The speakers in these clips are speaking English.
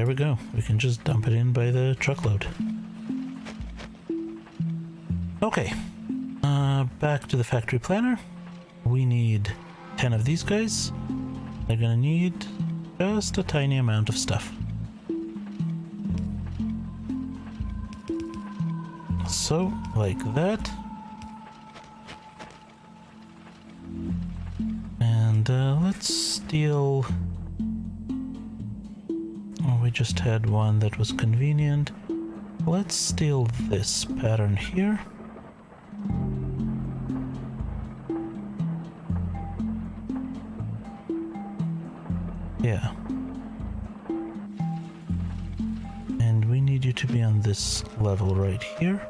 there we go. We can just dump it in by the truckload. Okay. Back to the factory planner. We need 10 of these guys. They're gonna need just a tiny amount of stuff. So, like that. And let's steal... Oh, we just had one that was convenient. Let's steal this pattern here. Yeah. And we need you to be on this level right here.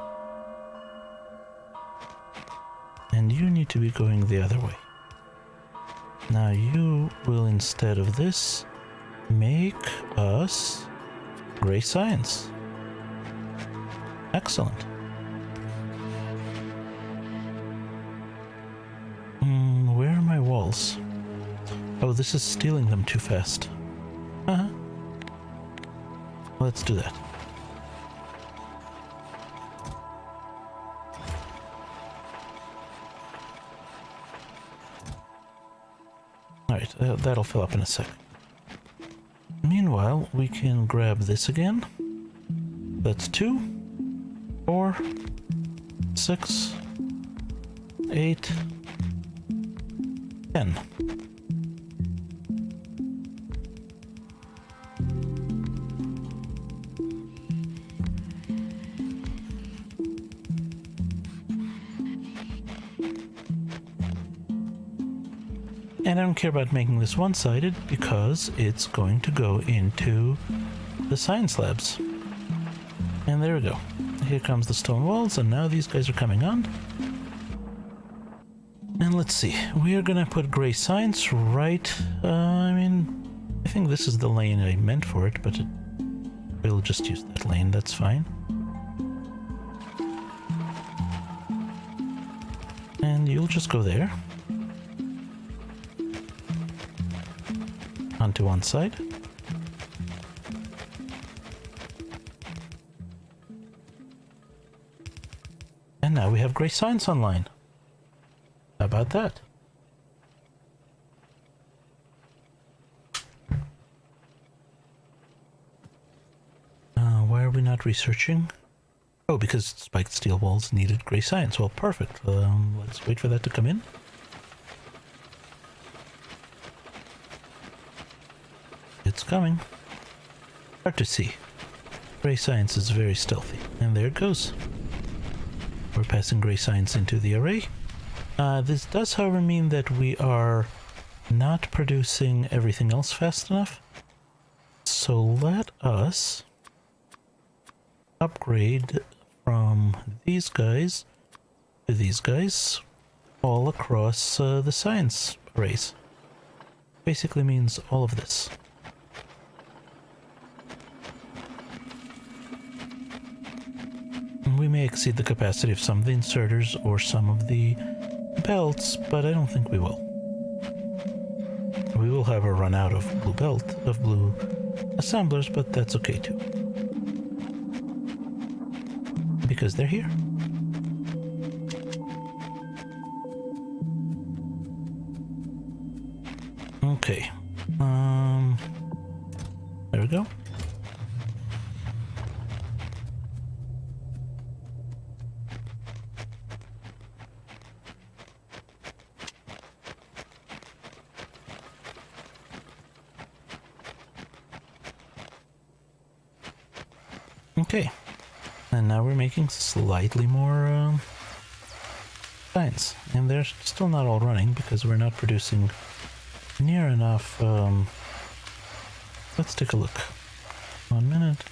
And you need to be going the other way. Now you will, instead of this, make us gray science. Excellent. Where are my walls? Oh, this is stealing them too fast. Uh-huh. Let's do that. Alright, that'll fill up in a sec. Meanwhile, we can grab this again. That's 2, 4, 6, 8, 10. And I don't care about making this one-sided because it's going to go into the science labs. And there we go. Here comes the stone walls, and now these guys are coming on. And let's see. We are gonna put gray science right... I think this is the lane I meant for it, but we'll just use that lane, that's fine. And you'll just go there. Onto one side. And now we have gray science online. How about that? Why are we not researching? Oh, because spiked steel walls needed gray science. Well, perfect. Let's wait for that to come in. It's coming. Hard to see. Gray science is very stealthy. And there it goes. We're passing gray science into the array. This does, however, mean that we are not producing everything else fast enough. So let us upgrade from these guys to these guys all across the science arrays. Basically means all of this. We may exceed the capacity of some of the inserters or some of the belts, but I don't think we will. We will have a run out of blue assemblers, but that's okay too. Because they're here. Okay. There we go. Okay, and now we're making slightly more science, and they're still not all running because we're not producing near enough. Let's take a look. 1 minute.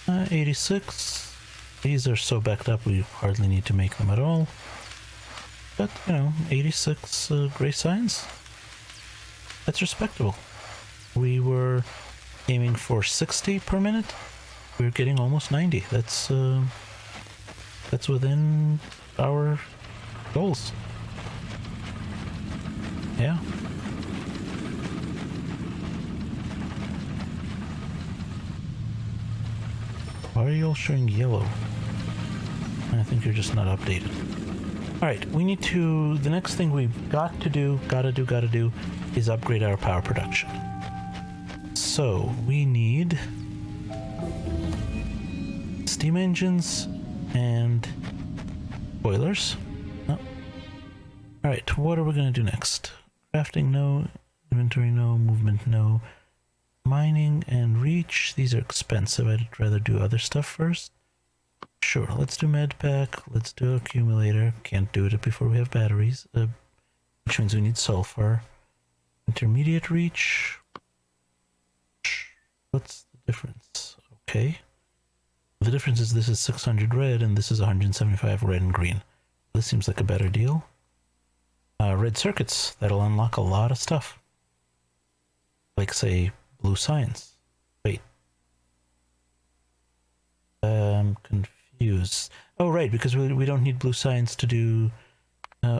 86. These are so backed up we hardly need to make them at all. But, 86 gray science. That's respectable. We were aiming for 60 per minute. We're getting almost 90. That's within our goals. Yeah. Why are you all showing yellow? I think you're just not updated. Alright, we need to... The next thing we've got to do, gotta do, is upgrade our power production. So, we need... steam engines and boilers. Oh. Alright, what are we gonna do next? Crafting, no. Inventory, no. Movement, no. Mining and reach. These are expensive. I'd rather do other stuff first. Sure, let's do med pack. Let's do accumulator. Can't do it before we have batteries, which means we need sulfur. Intermediate reach. What's the difference? Okay. The difference is this is 600 red and this is 175 red and green. This seems like a better deal. Red circuits. That'll unlock a lot of stuff. Like, say, blue science. Wait. I'm confused. Oh, right, because we don't need blue science to do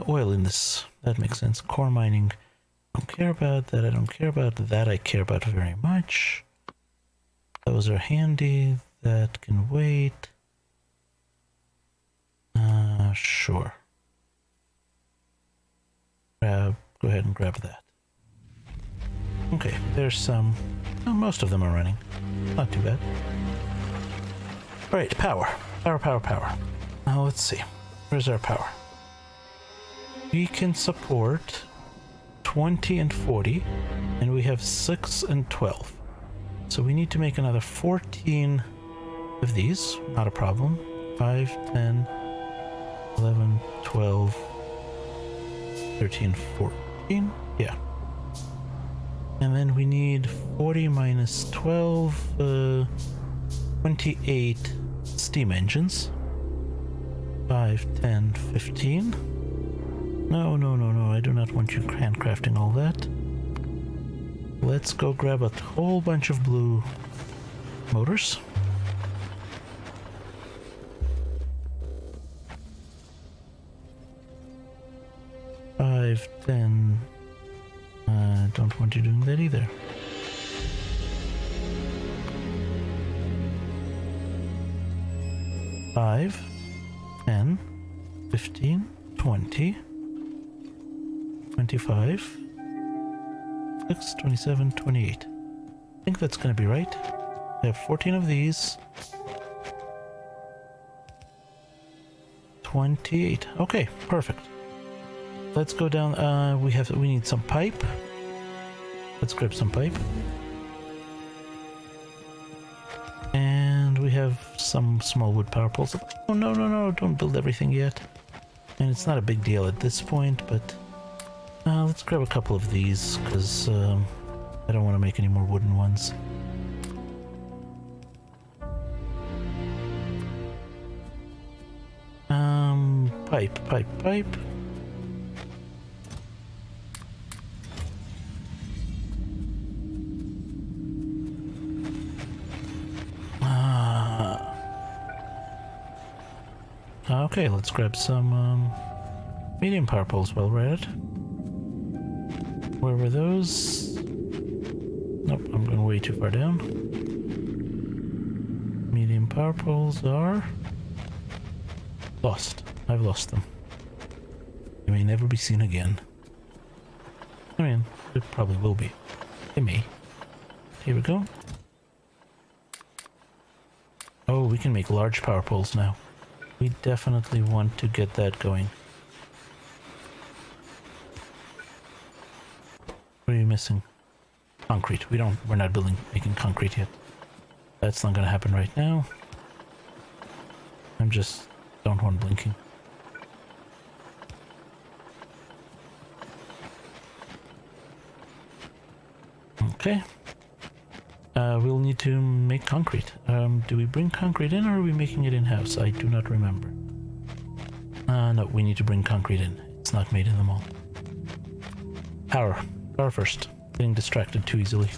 oil in this. That makes sense. Core mining. I don't care about that. I don't care about that. I care about very much. Those are handy. That can wait. Sure. Go ahead and grab that. Okay, there's some... Well, most of them are running. Not too bad. Alright, power. Power. Now let's see. Where's our power? We can support 20 and 40, and we have 6 and 12. So we need to make another 14 of these. Not a problem. 5, 10, 11, 12, 13, 14. Yeah. And then we need 40 minus 12, 28 steam engines. 5, 10, 15. No, I do not want you handcrafting all that. Let's go grab a whole bunch of blue motors. Five, 10. Don't want you doing that either. Five, 10, 15, 20, 25, 6, 27, 28. I think that's going to be right. I have 14 of these. 28. Okay, perfect. Let's go down. We need some pipe. Let's grab some pipe. And we have some small wood power poles. Oh, no, don't build everything yet. And it's not a big deal at this point, but let's grab a couple of these, because I don't want to make any more wooden ones. Pipe. Okay, let's grab some medium power poles while we're at it. Where were those? Nope, I'm going way too far down. Medium power poles are lost. I've lost them. They may never be seen again. I mean, it probably will be. They may. Here we go. Oh, we can make large power poles now. We definitely want to get that going. What are you missing? Concrete. We're not making concrete yet. That's not gonna happen right now. Don't want blinking. Okay. We'll need to make concrete. Do we bring concrete in, or are we making it in-house? I do not remember. No, we need to bring concrete in. It's not made in the mall. Power. Power first. Getting distracted too easily.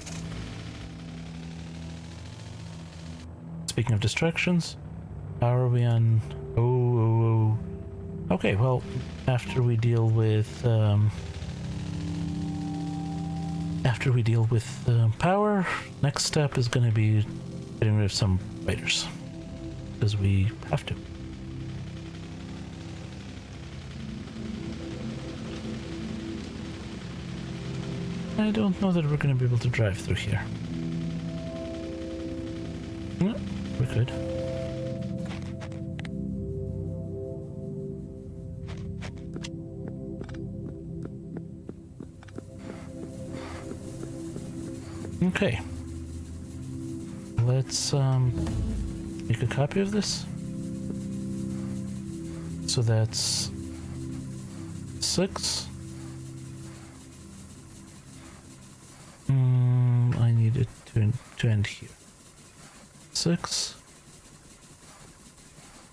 Speaking of distractions, how are we on? Oh. Okay, well, after we deal with power, next step is going to be getting rid of some spiders. because we have to. I don't know that we're going to be able to drive through here. No, we could. Okay. Let's make a copy of this. So that's 6. I need it to end here. 6,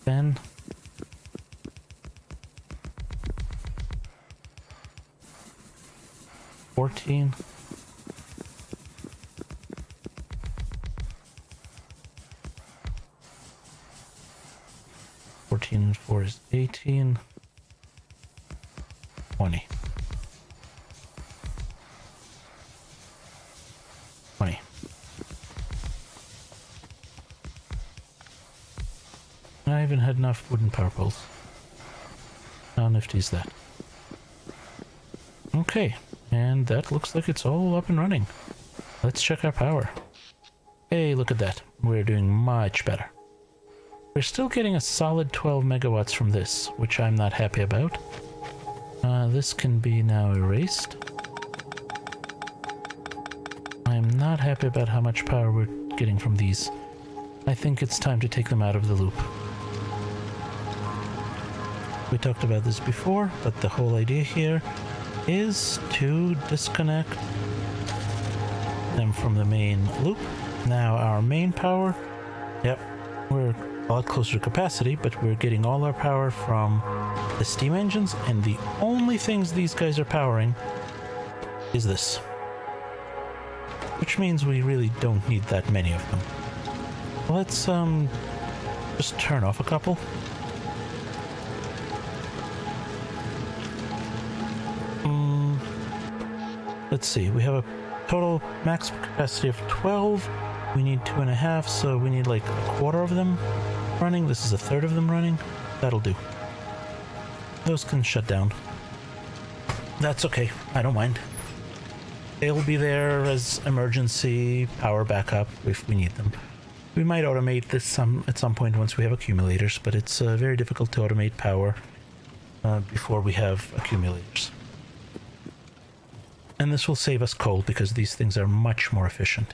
10, 14, 14 and 4 is 18, 20. 20. I even had enough wooden power poles. How nifty is that? Okay, and that looks like it's all up and running. Let's check our power. Hey, look at that. We're doing much better. We're still getting a solid 12 megawatts from this, which I'm not happy about. This can be now erased. I'm not happy about how much power we're getting from these. I think it's time to take them out of the loop. We talked about this before, but the whole idea here is to disconnect them from the main loop. Now our main power, yep, we're a lot closer to capacity, but we're getting all our power from the steam engines, and the only things these guys are powering is this. Which means we really don't need that many of them. Let's just turn off a couple. Let's see, we have a total max capacity of 12. We need 2.5, so we need like a quarter of them running. This is a third of them running. That'll do. Those can shut down. That's okay, I don't mind. They'll be there as emergency power backup if we need them. We might automate this at some point once we have accumulators, but it's very difficult to automate power before we have accumulators. And this will save us coal because these things are much more efficient.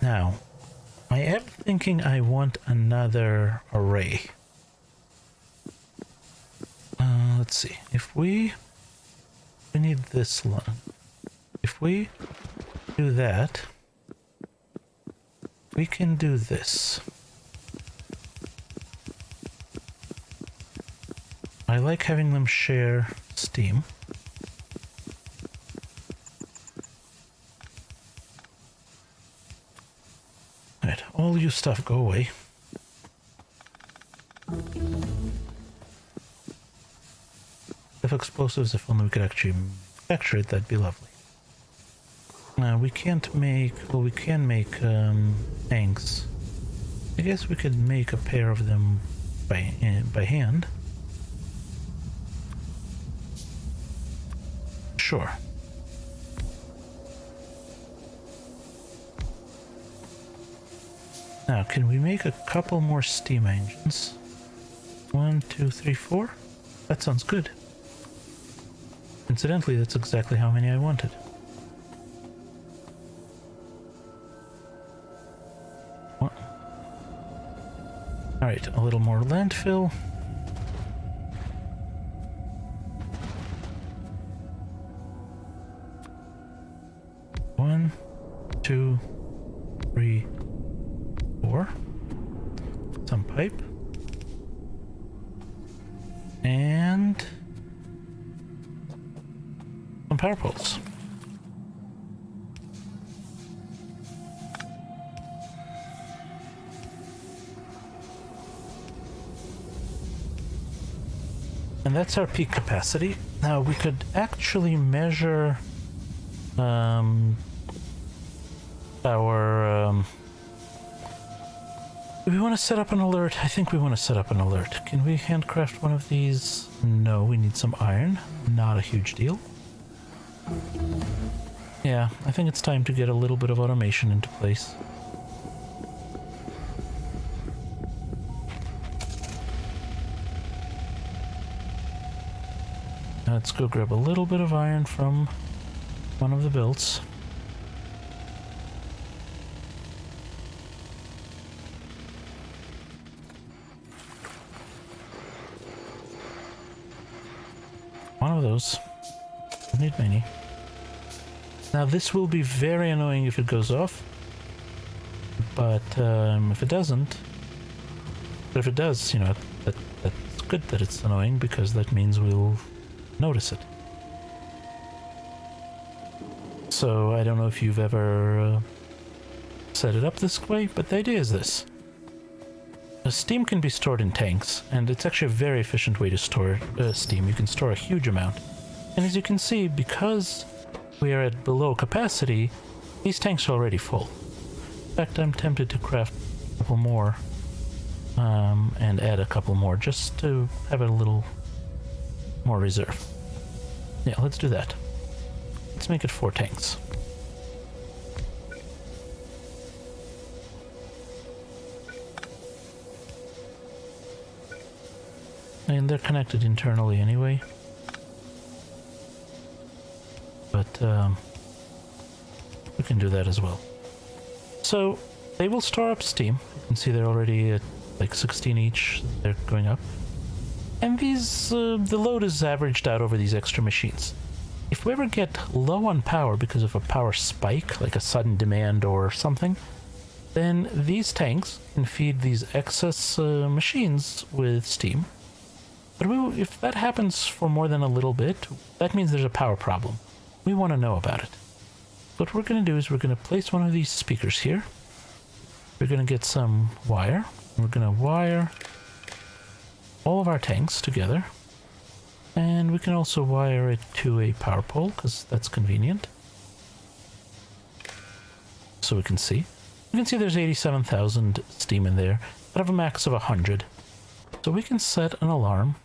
Now, I am thinking I want another array. Let's see, if we need this one. If we do that, we can do this. I like having them share steam. Alright, all you stuff go away. If explosives, if only we could actually manufacture it, that'd be lovely. We can't make, well, we can make tanks. I guess we could make a pair of them by hand. Sure. Now, can we make a couple more steam engines? 1, 2, 3, 4? That sounds good. Incidentally, that's exactly how many I wanted. Alright, a little more landfill. One, 2, 3, 4. Some pipe. And some power poles. And that's our peak capacity. Now we could actually measure our... Do we want to set up an alert? I think we want to set up an alert. Can we handcraft one of these? No, we need some iron. Not a huge deal. Yeah, I think it's time to get a little bit of automation into place. Let's go grab a little bit of iron from one of the builds. One of those. Don't need many. Now this will be very annoying if it goes off, but if it doesn't, but if it does, you know, that's good that it's annoying because that means we'll notice it. So I don't know if you've ever set it up this way, but the idea is this. Steam can be stored in tanks, and it's actually a very efficient way to store steam. You can store a huge amount. And as you can see, because we are at below capacity, these tanks are already full. In fact, I'm tempted to craft a couple more and add a couple more just to have a little more reserve. Yeah, let's do that. Let's make it 4 tanks. And they're connected internally anyway. But we can do that as well. So they will store up steam. You can see they're already at like 16 each. They're going up. And these, the load is averaged out over these extra machines. If we ever get low on power because of a power spike, like a sudden demand or something, then these tanks can feed these excess machines with steam. But if that happens for more than a little bit, that means there's a power problem. We want to know about it. What we're going to do is we're going to place one of these speakers here. We're going to get some wire. We're going to wire all of our tanks together. And we can also wire it to a power pole, because that's convenient. So we can see. You can see there's 87,000 steam in there, out of a max of 100. So we can set an alarm.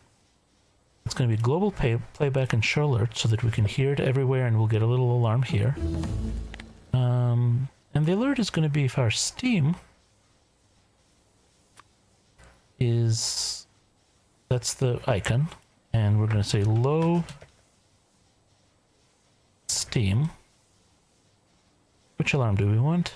It's going to be global playback and show alert so that we can hear it everywhere and we'll get a little alarm here. And the alert is going to be if our steam is... That's the icon. And we're going to say low steam. Which alarm do we want?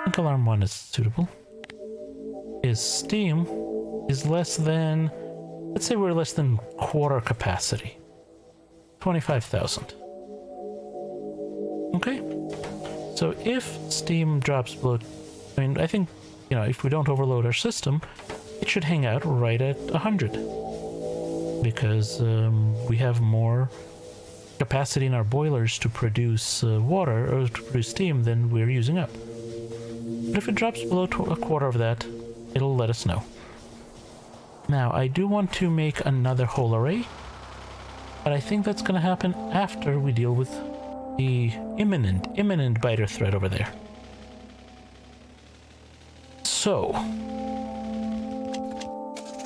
I think alarm 1 is suitable. Is steam is less than, let's say we're less than quarter capacity. 25,000. Okay. So if steam drops below, I mean, I think, you know, if we don't overload our system, it should hang out right at 100. Because we have more capacity in our boilers to produce water or to produce steam than we're using up. But if it drops below a quarter of that, it'll let us know. Now, I do want to make another whole array, but I think that's going to happen after we deal with the imminent biter threat over there. So,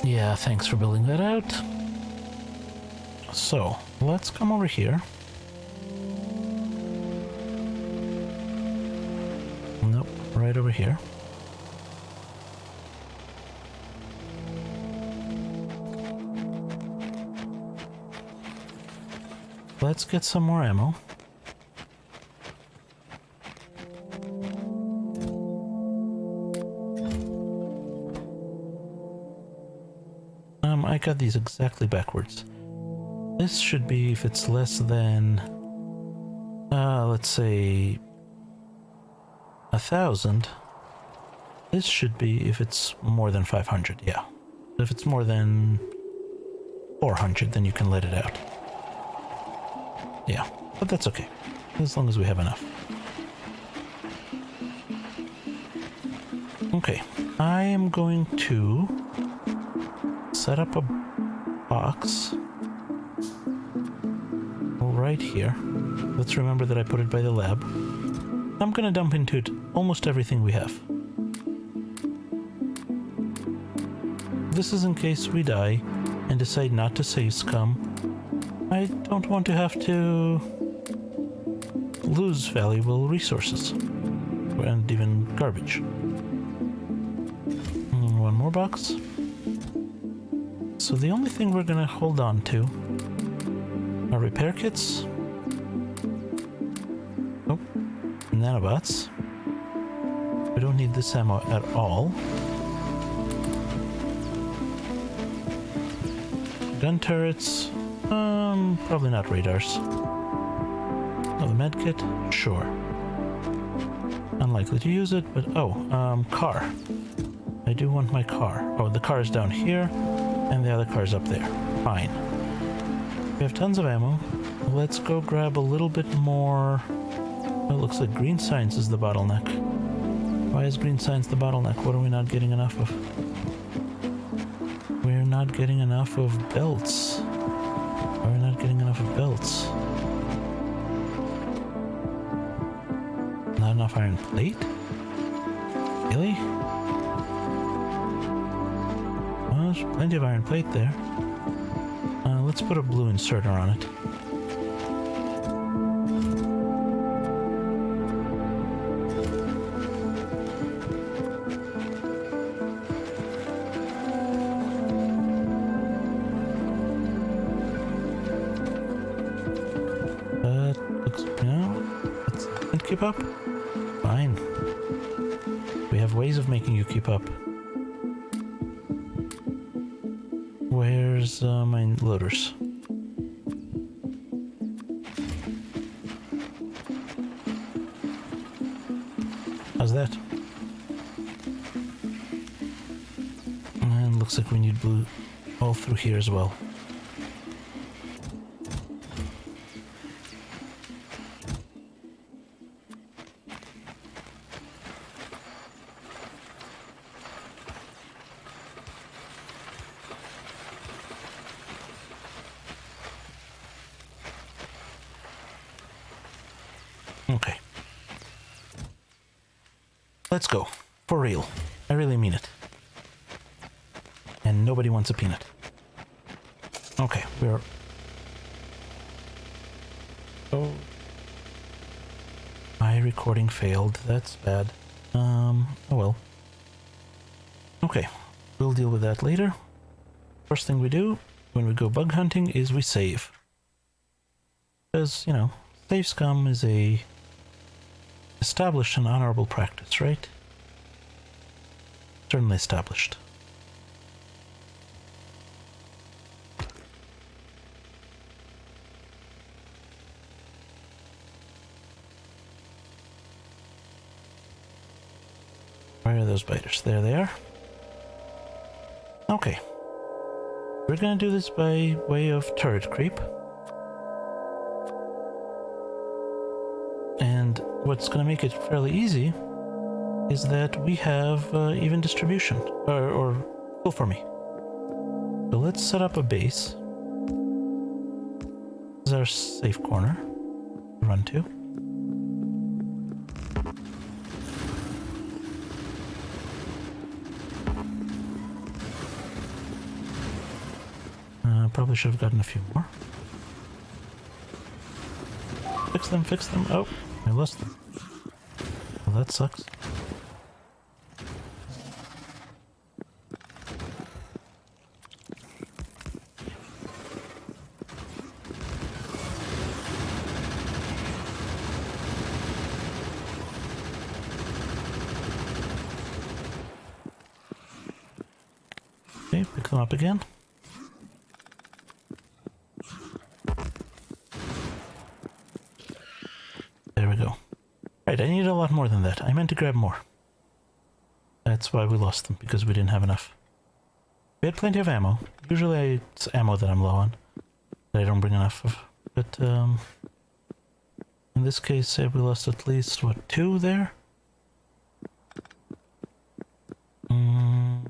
yeah, thanks for building that out. So, let's come over here. Nope, right over here. Let's get some more ammo. I got these exactly backwards. This should be if it's less than, let's say, 1,000. This should be if it's more than 500, yeah. If it's more than 400, then you can let it out. Yeah, but that's okay, as long as we have enough. Okay, I am going to set up a box right here. Let's remember that I put it by the lab. I'm gonna dump into it almost everything we have. This is in case we die and decide not to save scum. I don't want to have to lose valuable resources and even garbage. One more box. So the only thing we're gonna hold on to are repair kits. Oh, nanobots. We don't need this ammo at all. Gun turrets. Probably not radars. Oh, the med kit? Sure. Unlikely to use it, but car. I do want my car. Oh, the car is down here, and the other car's up there. Fine. We have tons of ammo. Let's go grab a little bit more. Oh, it looks like green science is the bottleneck. Why is green science the bottleneck? What are we not getting enough of? We're not getting enough of belts. Why are we not getting enough of belts? Not enough iron plate? Really? Well, there's plenty of iron plate there. Let's put a blue inserter on it. Keep up? Fine. We have ways of making you keep up. Where's my loaders? How's that? And looks like we need blue all through here as well. Okay. Let's go. For real. I really mean it. And nobody wants a peanut. Okay, we're... Oh. My recording failed. That's bad. Oh well. Okay. We'll deal with that later. First thing we do when we go bug hunting is we save. Because, you know, save scum is a established and honorable practice, right? Certainly established. Where are those biters? There they are. Okay. We're gonna do this by way of turret creep. And what's going to make it fairly easy is that we have even distribution, or fill for me. So let's set up a base. This is our safe corner to run to. Probably should have gotten a few more. Fix them, fix them. Oh, I lost them. Well, that sucks. Okay, pick them up again. There we go. Right, I need a lot more than that. I meant to grab more. That's why we lost them, because we didn't have enough. We had plenty of ammo. Usually it's ammo that I'm low on, that I don't bring enough of. But in this case, we lost at least, what, 2 there?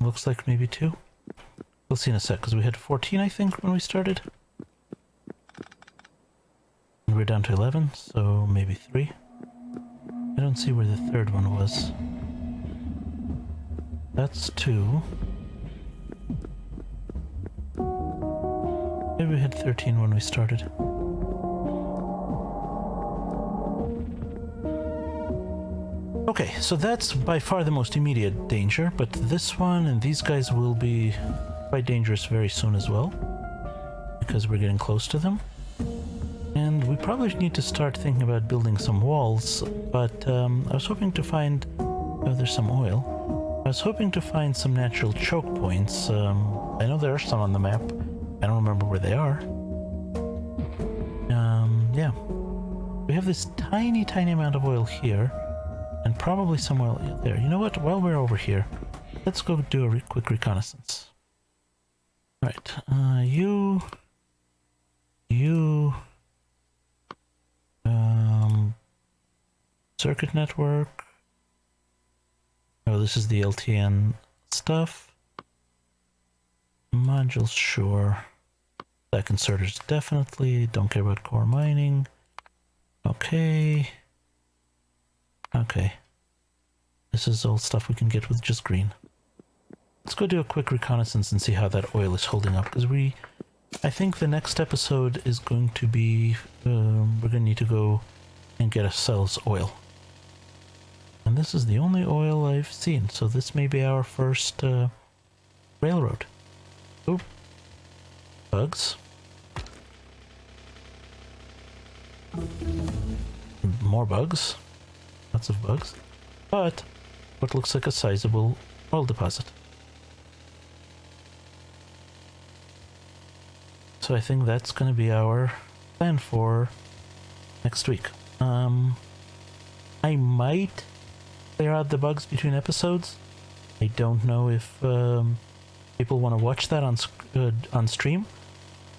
Looks like maybe 2. We'll see in a sec, because we had 14, I think, when we started. we're down to 11, so maybe 3. I don't see where the third one was. That's 2. Maybe we had 13 when we started. Okay, so that's by far the most immediate danger, but this one and these guys will be quite dangerous very soon as well, because we're getting close to them. And we probably need to start thinking about building some walls, but I was hoping to find... Oh, there's some oil. I was hoping to find some natural choke points. I know there are some on the map. I don't remember where they are. Yeah. We have this tiny amount of oil here, and probably some oil there. You know what? While we're over here, let's go do a quick reconnaissance. Alright, you... Circuit network. Oh, this is the LTN stuff. Modules, sure. Stack inserters, definitely. Don't care about core mining. Okay. Okay. This is all stuff we can get with just green. Let's go do a quick reconnaissance and see how that oil is holding up, because I think the next episode is going to be, we're going to need to go and get ourselves oil. And this is the only oil I've seen, so this may be our first railroad. Oop. Bugs. More bugs. Lots of bugs. But what looks like a sizable oil deposit. So I think that's going to be our plan for next week. I might clear out the bugs between episodes. I don't know if people want to watch that on stream.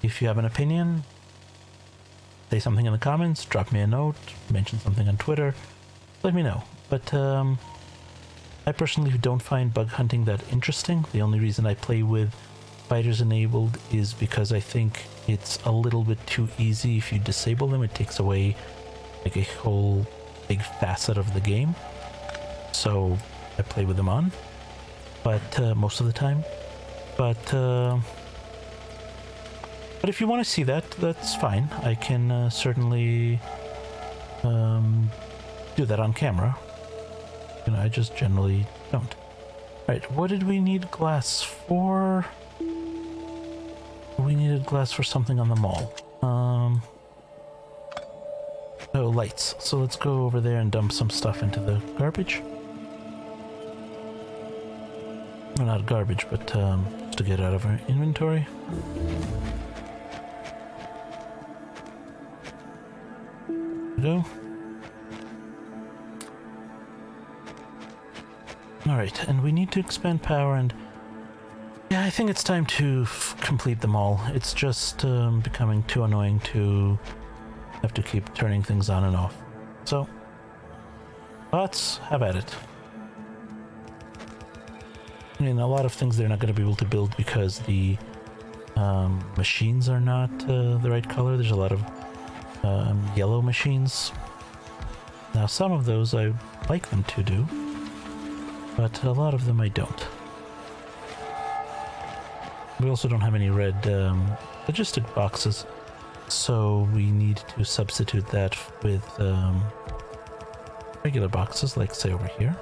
If you have an opinion, say something in the comments, drop me a note, mention something on Twitter, let me know. But I personally don't find bug hunting that interesting. The only reason I play with fighters enabled is because I think it's a little bit too easy. If you disable them, it takes away like a whole big facet of the game. So I play with them on, but most of the time. But if you want to see that, that's fine. I can certainly do that on camera. You know, I just generally don't. Right, what did we need glass for? We needed glass for something on the mall. Oh, lights. So let's go over there and dump some stuff into the garbage. Well, not garbage, but just to get out of our inventory. There we go. Alright, and we need to expand power, and yeah, I think it's time to complete them all. It's just becoming too annoying to have to keep turning things on and off. So, let's have at it. I mean, a lot of things they're not going to be able to build because the machines are not the right color. There's a lot of yellow machines. Now, some of those I like them to do, but a lot of them I don't. We also don't have any red logistic boxes, so we need to substitute that with regular boxes, like say over here.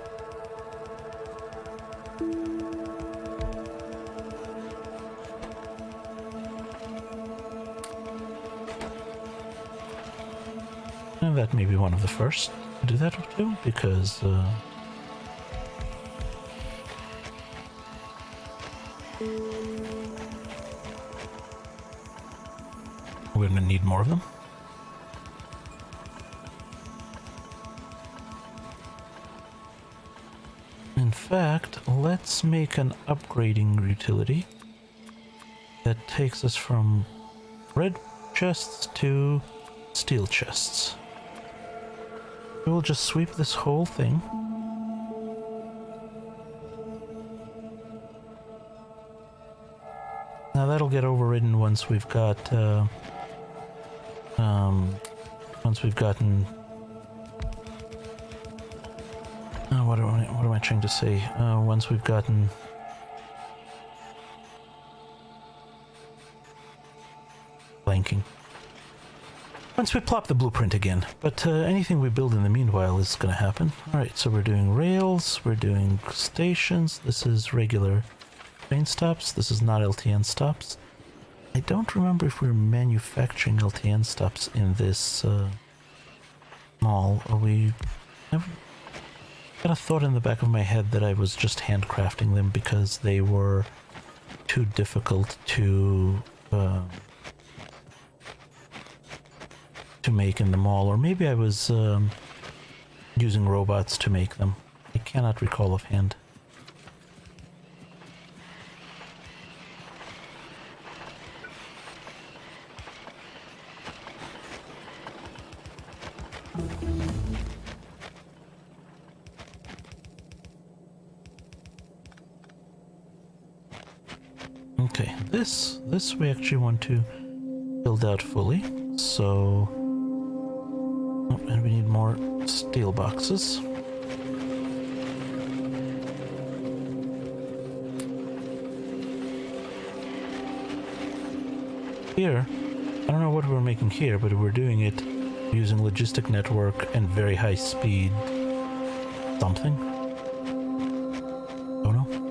And that may be one of the first to do that too, because we're going to need more of them. In fact, let's make an upgrading utility that takes us from red chests to steel chests. We'll just sweep this whole thing. Now that'll get overridden once we've got once we've gotten... what am I trying to say? Once we've gotten... blanking. Once we plop the blueprint again, but anything we build in the meanwhile is going to happen. Alright, so we're doing rails, we're doing stations, this is regular train stops, this is not LTN stops. I don't remember if we're manufacturing LTN stops in this mall, or we... I've got a thought in the back of my head that I was just handcrafting them because they were too difficult to make in the mall, or maybe I was using robots to make them. I cannot recall offhand. Okay, this we actually want to build out fully, so... Oh, and we need more steel boxes. Here, I don't know what we're making here, but we're doing it using logistic network and very high speed something. Don't know.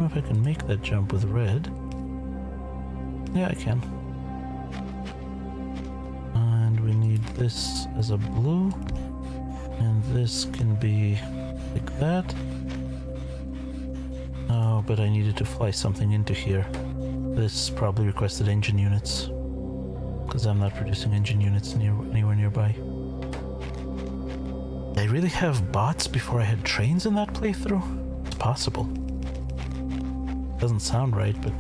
If I can make that jump with red. Yeah, I can. And we need this as a blue. And this can be like that. Oh, but I needed to fly something into here. This probably requested engine units, because I'm not producing engine units anywhere nearby. Did I really have bots before I had trains in that playthrough? It's possible. Doesn't sound right, but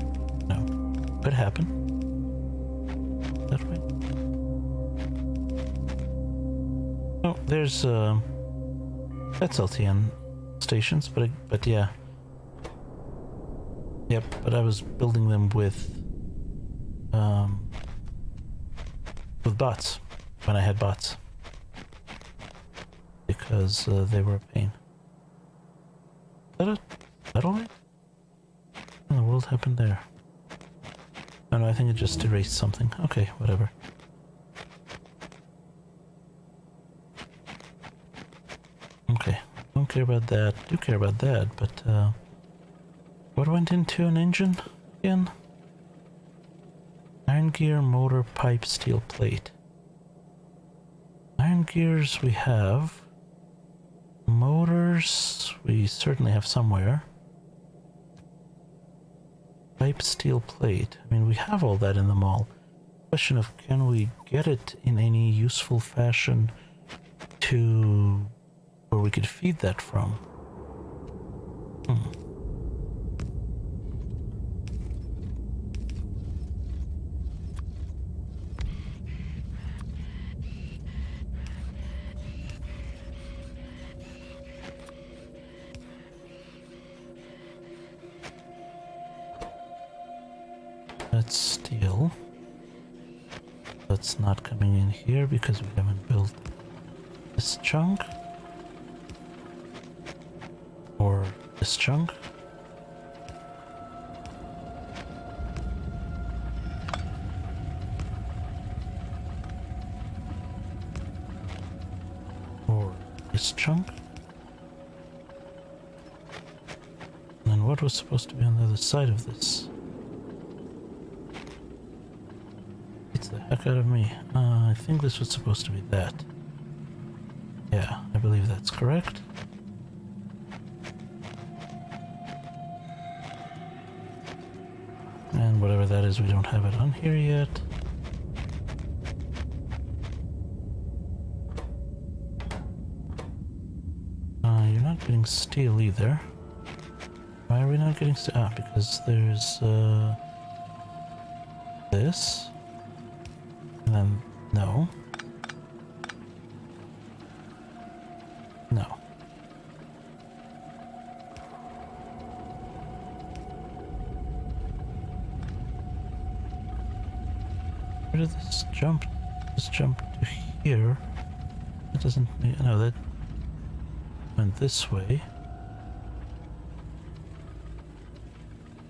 no, could happen. That way. Oh, there's that's LTN stations, but yeah. Yep, but I was building them with bots when I had bots because they were a pain. Is that all right? What in the world happened there? Oh no, I think it just erased something. Okay, whatever. Okay, don't care about that. Do care about that, but what went into an engine again? Iron gear, motor, pipe, steel plate. Iron gears we have. Motors we certainly have somewhere. Pipe, steel plate. I mean, we have all that in the mall. Question of can we get it in any useful fashion to where we could feed that from? That's steel. That's not coming in here because we haven't built this chunk. Or this chunk. Or this chunk. And then what was supposed to be on the other side of this? The heck out of me. I think this was supposed to be that. Yeah, I believe that's correct. And whatever that is, we don't have it on here yet. You're not getting steel either. Why are we not getting steel? Ah, because there's this. And then, no. No. Where did this jump? This jump to here. It doesn't. No, that went this way.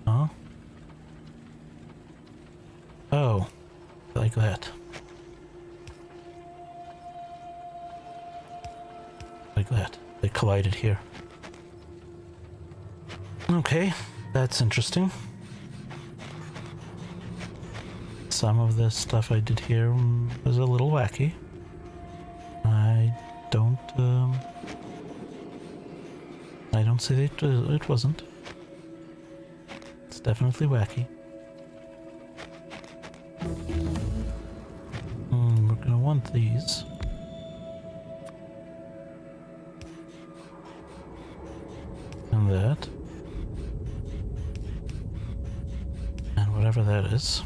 Huh? Oh, like that. Like that. They collided here. Okay, that's interesting. Some of the stuff I did here was a little wacky. I don't say that it wasn't. It's definitely wacky. We're gonna want these. And that. And whatever that is.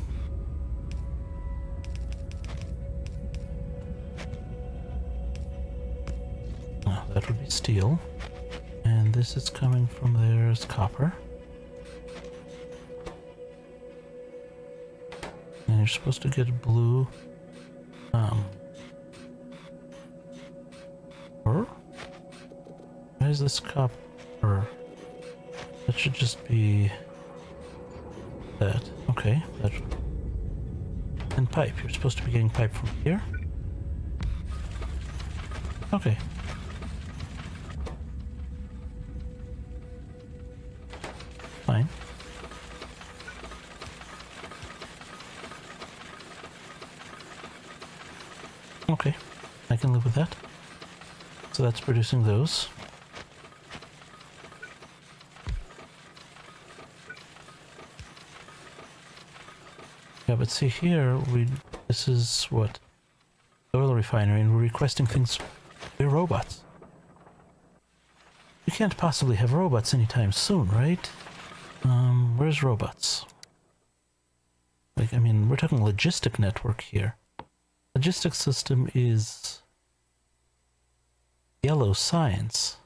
Oh, that would be steel. And this is coming from there as copper. And you're supposed to get blue. Why is this copper? That should just be that. Okay, that. And pipe. You're supposed to be getting pipe from here. Okay. Fine. Okay, I can live with that. So that's producing those. Yeah, but see here, this is what? Oil refinery, and we're requesting things. They're robots. We can't possibly have robots anytime soon, right? Where's robots? Like, I mean, we're talking logistic network here. Logistics system is yellow science.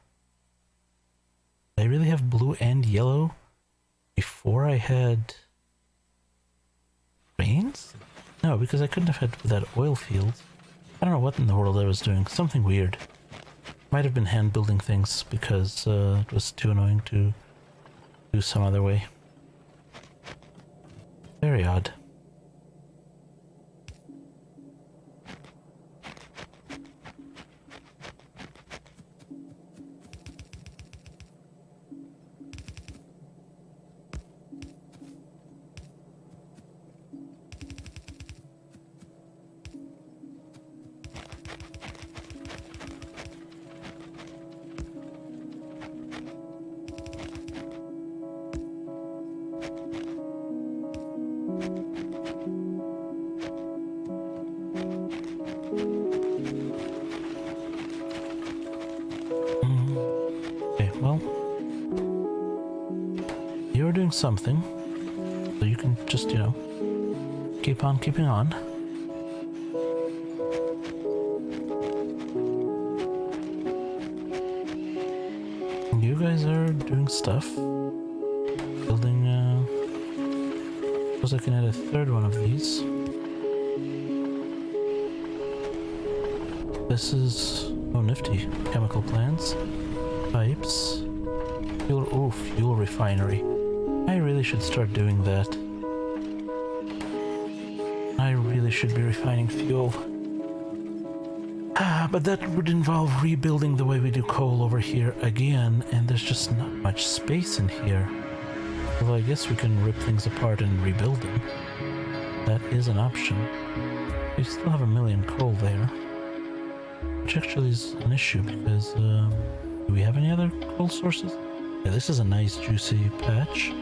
Did I really have blue and yellow before I had rains? No, because I couldn't have had that oil field. I don't know what in the world I was doing. Something weird. Might have been hand building things because it was too annoying to do some other way. Very odd. You're doing something, so you can just, you know, keep on keeping on. You guys are doing stuff. Building, suppose I can add a third one of these. This is, oh, nifty. Chemical plants, pipes, fuel refinery. I really should start doing that. I really should be refining fuel. But that would involve rebuilding the way we do coal over here again, and there's just not much space in here. Although I guess we can rip things apart and rebuild them. That is an option. We still have 1 million coal there. Which actually is an issue because, do we have any other coal sources? Yeah, this is a nice juicy patch.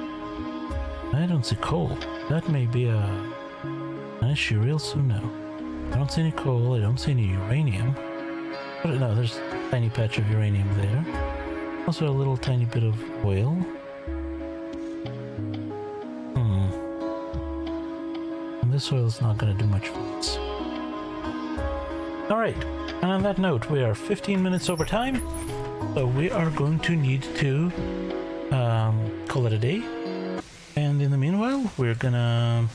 I don't see coal. That may be an issue real soon now. I don't see any coal, I don't see any uranium. But no, there's a tiny patch of uranium there. Also a little tiny bit of oil. And this soil's not going to do much for us. Alright, and on that note, we are 15 minutes over time, so we are going to need to call it a day. And in the meanwhile, we're gonna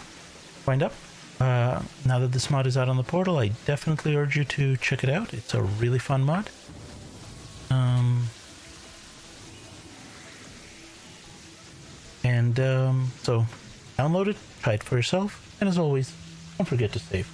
wind up. Now that this mod is out on the portal, I definitely urge you to check it out. It's a really fun mod. So download it, try it for yourself, and as always, don't forget to save.